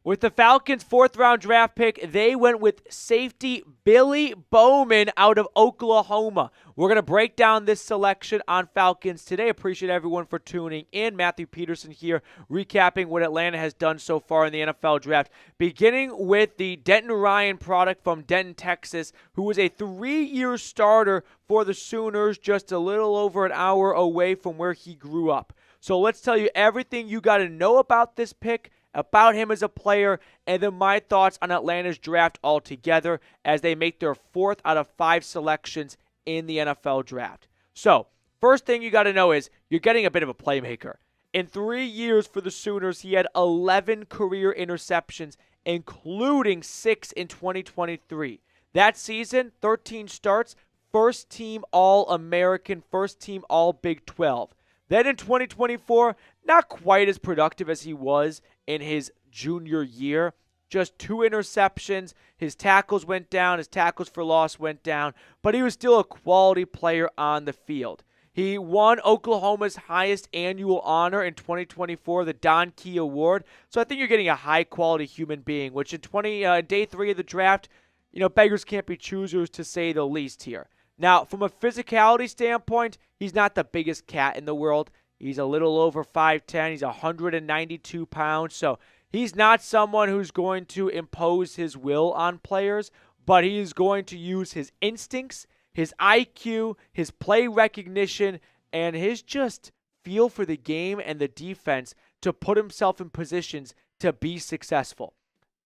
With the Falcons' fourth-round draft pick, they went with safety Billy Bowman out of Oklahoma. We're going to break down this selection on Falcons Today. Appreciate everyone for tuning in. Matthew Peterson here, recapping what Atlanta has done so far in the NFL draft, beginning with the Denton Ryan product from Denton, Texas, who was a 3-year starter for the Sooners, just a little over an hour away from where he grew up. So let's tell you everything you got to know about this pick, about him as a player, and then my thoughts on Atlanta's draft altogether as they make their 4th out of 5 selections in the NFL draft. So, first thing you got to know is you're getting a bit of a playmaker. In 3 years for the Sooners, he had 11 career interceptions, including 6 in 2023. That season, 13 starts, first team All-American, first team All-Big 12. Then in 2024, not quite as productive as he was in his junior year. Just 2 interceptions. His tackles went down. His tackles for loss went down. But he was still a quality player on the field. He won Oklahoma's highest annual honor in 2024, the Don Key Award. So I think you're getting a high-quality human being, which in day 3 of the draft, beggars can't be choosers to say the least here. Now, from a physicality standpoint, he's not the biggest cat in the world. He's a little over 5'10". He's 192 pounds. So he's not someone who's going to impose his will on players, but he's going to use his instincts, his IQ, his play recognition, and his just feel for the game and the defense to put himself in positions to be successful.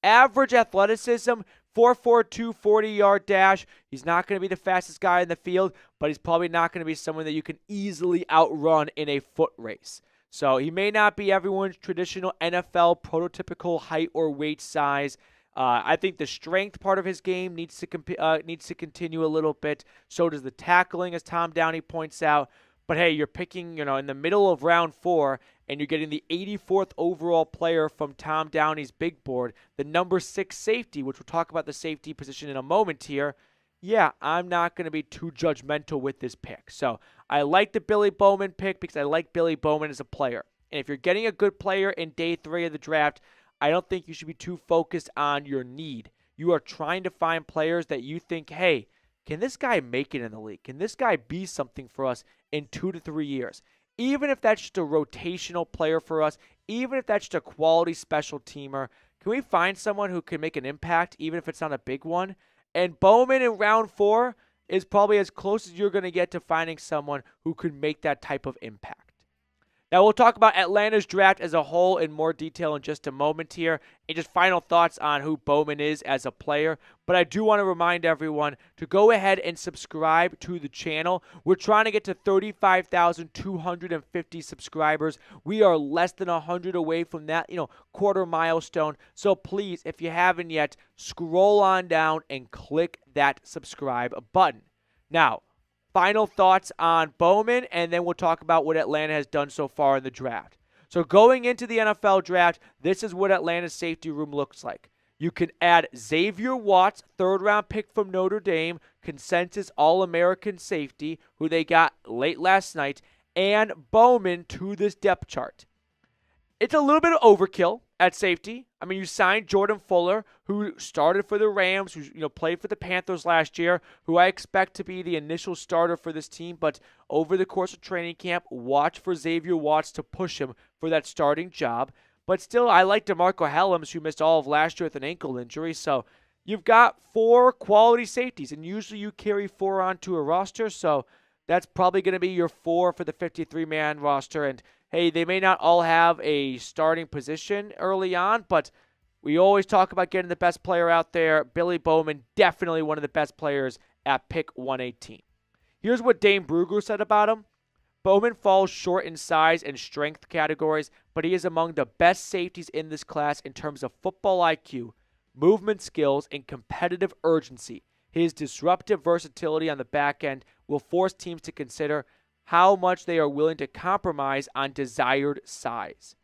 Average athleticism, 4.42 40-yard dash. He's not going to be the fastest guy in the field, but he's probably not going to be someone that you can easily outrun in a foot race. So he may not be everyone's traditional NFL prototypical height or weight size. I think the strength part of his game needs to continue a little bit. So does the tackling, as Tom Downey points out. But hey, you're picking, in the middle of round 4, and you're getting the 84th overall player from Tom Downey's big board, the number 6 safety, which we'll talk about the safety position in a moment here. Yeah, I'm not going to be too judgmental with this pick. So I like the Billy Bowman pick because I like Billy Bowman as a player. And if you're getting a good player in day 3 of the draft, I don't think you should be too focused on your need. You are trying to find players that you think, hey, can this guy make it in the league? Can this guy be something for us in 2 to 3 years? Even if that's just a rotational player for us, even if that's just a quality special teamer, can we find someone who can make an impact, even if it's not a big one? And Bowman in round 4 is probably as close as you're going to get to finding someone who could make that type of impact. Now, we'll talk about Atlanta's draft as a whole in more detail in just a moment here, and just final thoughts on who Bowman is as a player. But I do want to remind everyone to go ahead and subscribe to the channel. We're trying to get to 35,250 subscribers. We are less than 100 away from that, quarter milestone. So please, if you haven't yet, scroll on down and click that subscribe button. Now, final thoughts on Bowman, and then we'll talk about what Atlanta has done so far in the draft. So going into the NFL draft, this is what Atlanta's safety room looks like. You can add Xavier Watts, 3rd-round pick from Notre Dame, consensus All-American safety, who they got late last night, and Bowman to this depth chart. It's a little bit of overkill at safety. I mean, you signed Jordan Fuller, who started for the Rams, who played for the Panthers last year, who I expect to be the initial starter for this team. But over the course of training camp, watch for Xavier Watts to push him for that starting job. But still, I like DeMarco Hellams, who missed all of last year with an ankle injury. So you've got 4 quality safeties, and usually you carry 4 onto a roster. So that's probably going to be your 4 for the 53-man roster. And hey, they may not all have a starting position early on, but we always talk about getting the best player out there. Billy Bowman, definitely one of the best players at pick 118. Here's what Dane Brugler said about him. Bowman falls short in size and strength categories, but he is among the best safeties in this class in terms of football IQ, movement skills, and competitive urgency. His disruptive versatility on the back end will force teams to consider how much they are willing to compromise on desired size.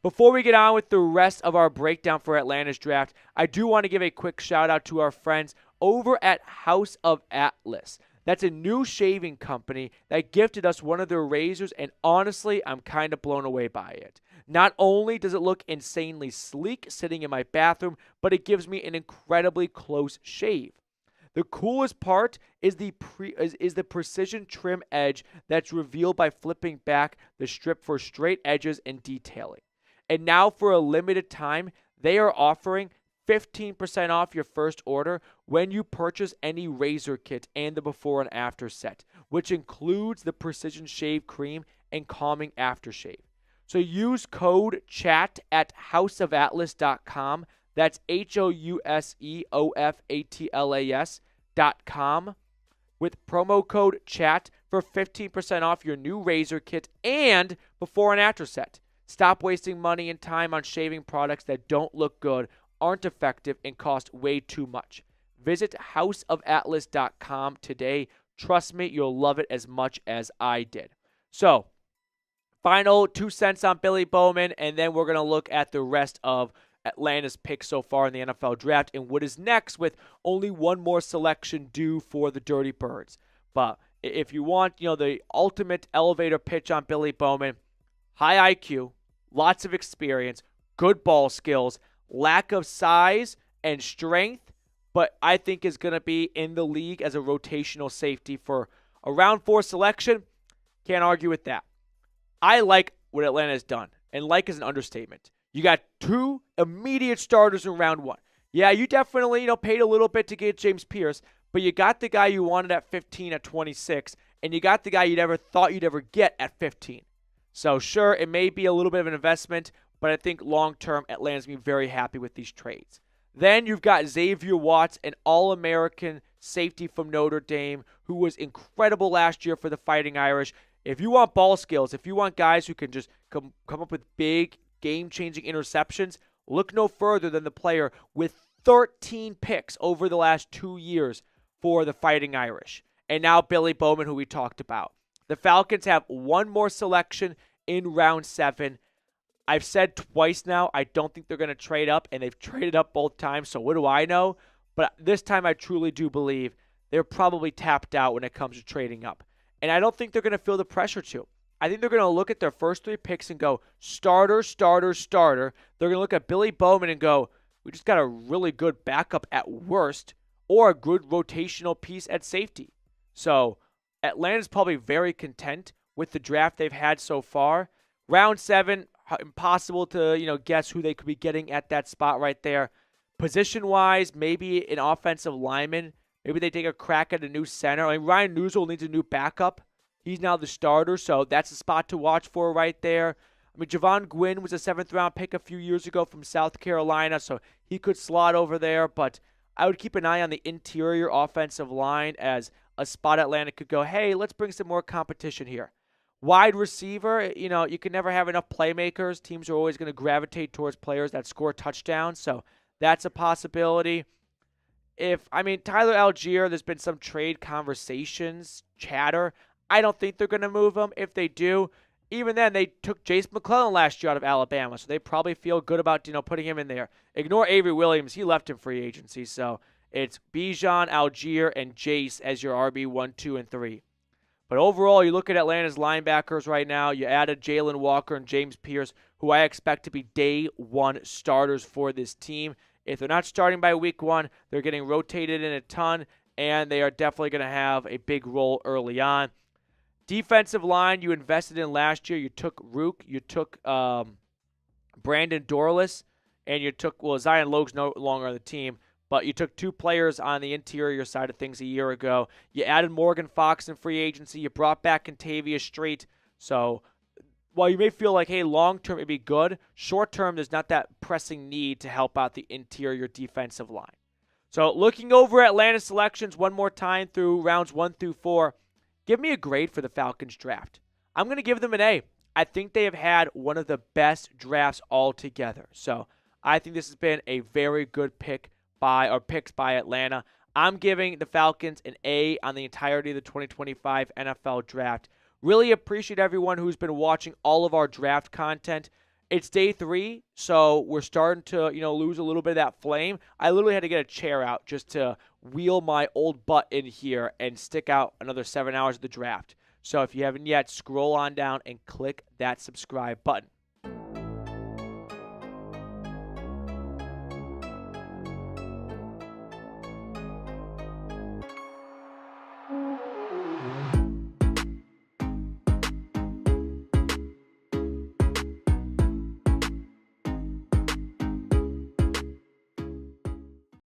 Before we get on with the rest of our breakdown for Atlanta's draft, I do want to give a quick shout out to our friends over at House of Atlas. That's a new shaving company that gifted us one of their razors, and honestly, I'm kind of blown away by it. Not only does it look insanely sleek sitting in my bathroom, but it gives me an incredibly close shave. The coolest part is the precision trim edge that's revealed by flipping back the strip for straight edges and detailing. And now for a limited time, they are offering 15% off your first order when you purchase any razor kit and the before and after set, which includes the precision shave cream and calming aftershave. So use code CHAT at houseofatlas.com. That's HOUSEOFATLAS.com with promo code CHAT for 15% off your new razor kit and before and after set. Stop wasting money and time on shaving products that don't look good, aren't effective, and cost way too much. Visit houseofatlas.com today. Trust me, you'll love it as much as I did. So, final 2 cents on Billy Bowman, and then we're going to look at the rest of Atlanta's picks so far in the NFL draft and what is next with only one more selection due for the Dirty Birds. But if you want, the ultimate elevator pitch on Billy Bowman, high IQ, lots of experience, good ball skills, lack of size and strength, but I think is going to be in the league as a rotational safety for a round 4 selection. Can't argue with that. I like what Atlanta has done, and like is an understatement. You got 2 immediate starters in round 1. Yeah, you definitely, paid a little bit to get James Pierce, but you got the guy you wanted at 15 at 26, and you got the guy you never thought you'd ever get at 15. So sure, it may be a little bit of an investment, but I think long-term, Atlanta's going to be very happy with these trades. Then you've got Xavier Watts, an All-American safety from Notre Dame, who was incredible last year for the Fighting Irish. If you want ball skills, if you want guys who can just come up with big, game-changing interceptions, look no further than the player with 13 picks over the last 2 years for the Fighting Irish. And now Billy Bowman, who we talked about. The Falcons have one more selection in round 7. I've said twice now, I don't think they're going to trade up, and they've traded up both times, so what do I know? But this time I truly do believe they're probably tapped out when it comes to trading up. And I don't think they're going to feel the pressure to. I think they're going to look at their first 3 picks and go, starter, starter, starter. They're going to look at Billy Bowman and go, we just got a really good backup at worst, or a good rotational piece at safety. So Atlanta's probably very content with the draft they've had so far. Round 7, impossible to guess who they could be getting at that spot right there. Position-wise, maybe an offensive lineman. Maybe they take a crack at a new center. I mean, Ryan Newsel needs a new backup. He's now the starter, so that's a spot to watch for right there. I mean, Javon Gwynn was a 7th-round pick a few years ago from South Carolina, so he could slot over there. But I would keep an eye on the interior offensive line as a spot Atlanta could go, hey, let's bring some more competition here. Wide receiver, you can never have enough playmakers. Teams are always going to gravitate towards players that score touchdowns, so that's a possibility. Tyler Algier, there's been some trade conversations, chatter. I don't think they're going to move him. If they do, even then, they took Jace McClellan last year out of Alabama, so they probably feel good about putting him in there. Ignore Avery Williams. He left in free agency, so it's Bijan, Algier, and Jace as your RB 1, 2, and 3. But overall, you look at Atlanta's linebackers right now. You added Jalen Walker and James Pierce, who I expect to be day 1 starters for this team. If they're not starting by week 1, they're getting rotated in a ton, and they are definitely going to have a big role early on. Defensive line you invested in last year. You took Rook, you took Brandon Dorless, and you took, Zion Logue's no longer on the team, but you took 2 players on the interior side of things a year ago. You added Morgan Fox in free agency. You brought back Kentavious Street. So while you may feel like, hey, long-term it'd be good, short-term there's not that pressing need to help out the interior defensive line. So looking over Atlanta selections one more time through rounds 1 through 4, give me a grade for the Falcons draft. I'm going to give them an A. I think they have had one of the best drafts altogether. So I think this has been a very good picks by Atlanta. I'm giving the Falcons an A on the entirety of the 2025 NFL draft. Really appreciate everyone who's been watching all of our draft content. It's day 3, so we're starting to, lose a little bit of that flame. I literally had to get a chair out just to wheel my old butt in here and stick out another 7 hours of the draft. So if you haven't yet, scroll on down and click that subscribe button.